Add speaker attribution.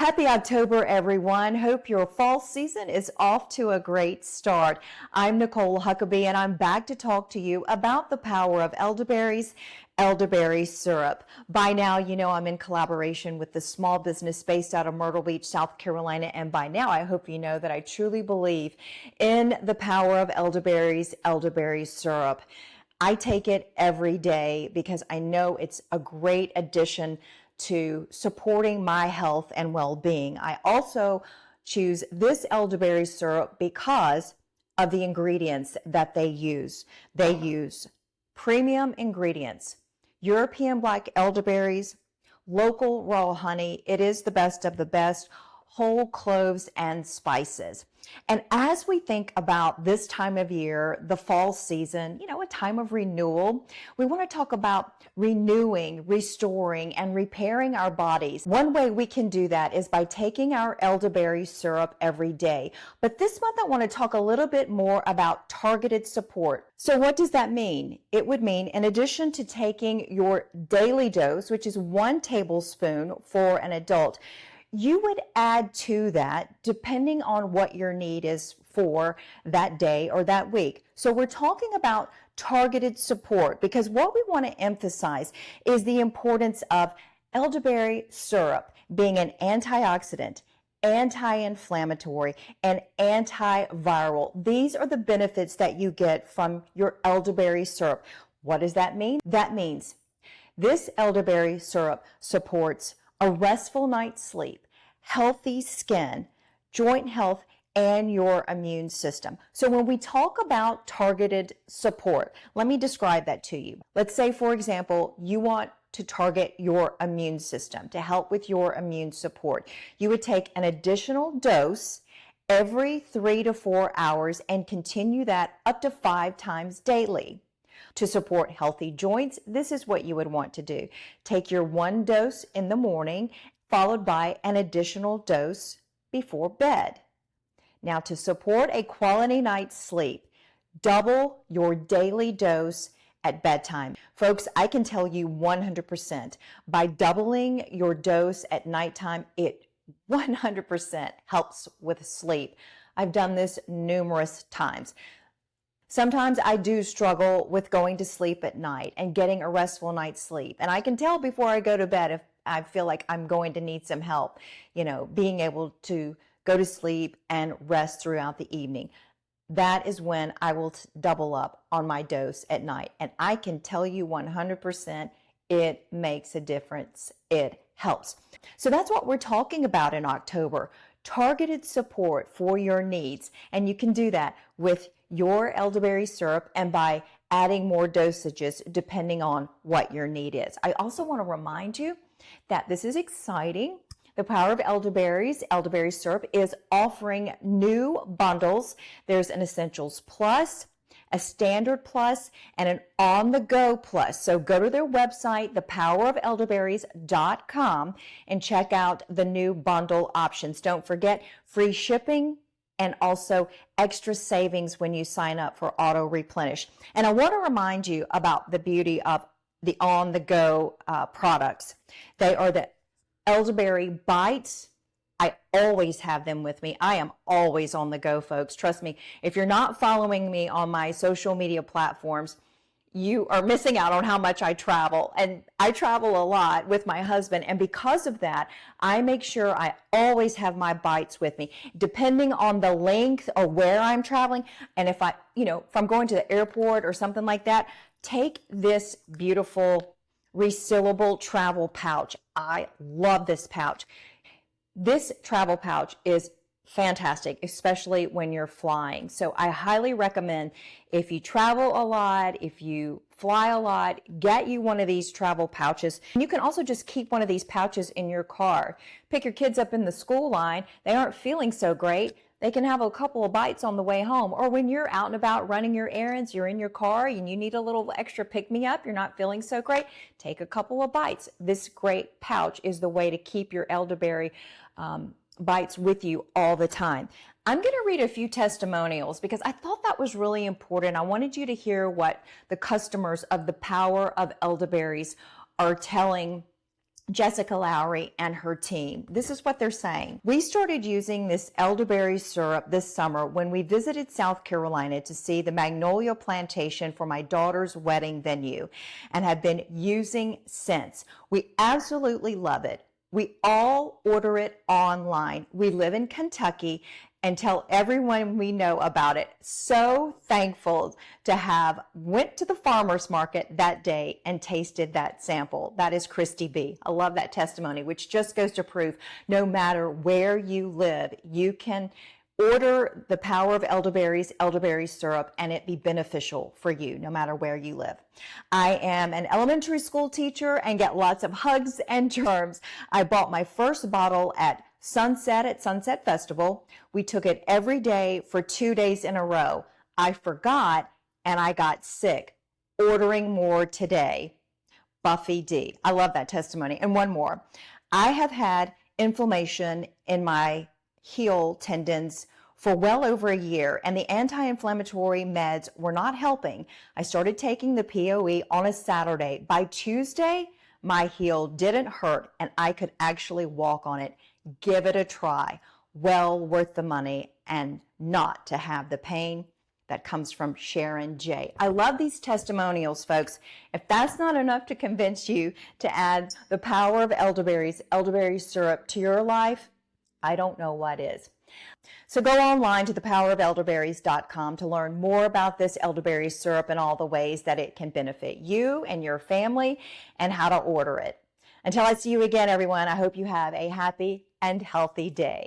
Speaker 1: Happy October, everyone. Hope your fall season is off to a great start. I'm Nicole Huckabee, and I'm back to talk to you about the power of elderberries, elderberry syrup. By now, you know I'm in collaboration with the small business based out of Myrtle Beach, South Carolina, and by now I hope you know that I truly believe in the power of elderberries, elderberry syrup. I take it every day because I know it's a great addition to supporting my health and well-being. I also choose this elderberry syrup because of the ingredients that they use. They use premium ingredients, European black elderberries, local raw honey. It is the best of the best, whole cloves and spices. And as we think about this time of year, the fall season, you know, a time of renewal, we want to talk about renewing, restoring, and repairing our bodies. One way we can do that is by taking our elderberry syrup every day. But this month I want to talk a little bit more about targeted support. So what does that mean? It would mean, in addition to taking your daily dose, which is 1 tablespoon for an adult, you would add to that depending on what your need is for that day or that week. So we're talking about targeted support because what we want to emphasize is the importance of elderberry syrup being an antioxidant, anti-inflammatory, and antiviral. These are the benefits that you get from your elderberry syrup. What does that mean? That means this elderberry syrup supports a restful night's sleep, healthy skin, joint health, and your immune system. So when we talk about targeted support, let me describe that to you. Let's say, for example, you want to target your immune system to help with your immune support. You would take an additional dose every 3 to 4 hours and continue that up to 5 times daily. To support healthy joints, this is what you would want to do. Take your 1 dose in the morning, followed by an additional dose before bed. Now, to support a quality night's sleep, double your daily dose at bedtime. Folks, I can tell you 100%, by doubling your dose at nighttime, it 100% helps with sleep. I've done this numerous times. Sometimes I do struggle with going to sleep at night and getting a restful night's sleep. And I can tell before I go to bed if I feel like I'm going to need some help, you know, being able to go to sleep and rest throughout the evening. That is when I will double up on my dose at night. And I can tell you 100% it makes a difference. It helps. So that's what we're talking about in October. Targeted support for your needs. And you can do that with your elderberry syrup and by adding more dosages depending on what your need is. I also want to remind you that this is exciting. The Power of Elderberries, elderberry syrup, is offering new bundles. There's an Essentials Plus, a Standard Plus, and an On-the-Go Plus. So go to their website, thepowerofelderberries.com, and check out the new bundle options. Don't forget free shipping and also extra savings when you sign up for auto replenish. And I want to remind you about the beauty of the on-the-go products. They are the elderberry bites. I always have them with me. I am always on the go, folks. Trust me, if you're not following me on my social media platforms, you are missing out on how much I travel. And I travel a lot with my husband. And because of that, I make sure I always have my bites with me, depending on the length or where I'm traveling. And if if I'm going to the airport or something like that, take this beautiful resealable travel pouch. I love this pouch. This travel pouch is fantastic, especially when you're flying. So I highly recommend, if you travel a lot, if you fly a lot, get you one of these travel pouches. You can also just keep one of these pouches in your car. Pick your kids up in the school line. They aren't feeling so great. They can have a couple of bites on the way home. Or when you're out and about running your errands, you're in your car and you need a little extra pick-me-up, you're not feeling so great, take a couple of bites. This great pouch is the way to keep your elderberry bites with you all the time. I'm going to read a few testimonials because I thought that was really important. I wanted you to hear what the customers of the Power of Elderberries are telling Jessica Lowry and her team. This is what they're saying. We started using this elderberry syrup this summer when we visited South Carolina to see the magnolia plantation for my daughter's wedding venue and have been using since. We absolutely love it. We all order it online. We live in Kentucky and tell everyone we know about it. So thankful to have went to the farmer's market that day and tasted that sample. That is Christy B. I love that testimony, which just goes to prove no matter where you live, you can order the power of elderberry syrup, and it be beneficial for you no matter where you live. I am an elementary school teacher and get lots of hugs and germs. I bought my first bottle at Sunset Festival. We took it every day for 2 days in a row. I forgot and I got sick. Ordering more today. Buffy D. I love that testimony. And one more. I have had inflammation in my heel tendons for well over a year, and the anti-inflammatory meds were not helping. I started taking the POE on a Saturday. By Tuesday, my heel didn't hurt and I could actually walk on it. Give it a try. Well worth the money and not to have the pain. That comes from Sharon J. I love these testimonials, folks. If that's not enough to convince you to add the power of elderberry syrup to your life, I don't know what is. So go online to thepowerofelderberries.com to learn more about this elderberry syrup and all the ways that it can benefit you and your family and how to order it. Until I see you again, everyone, I hope you have a happy and healthy day.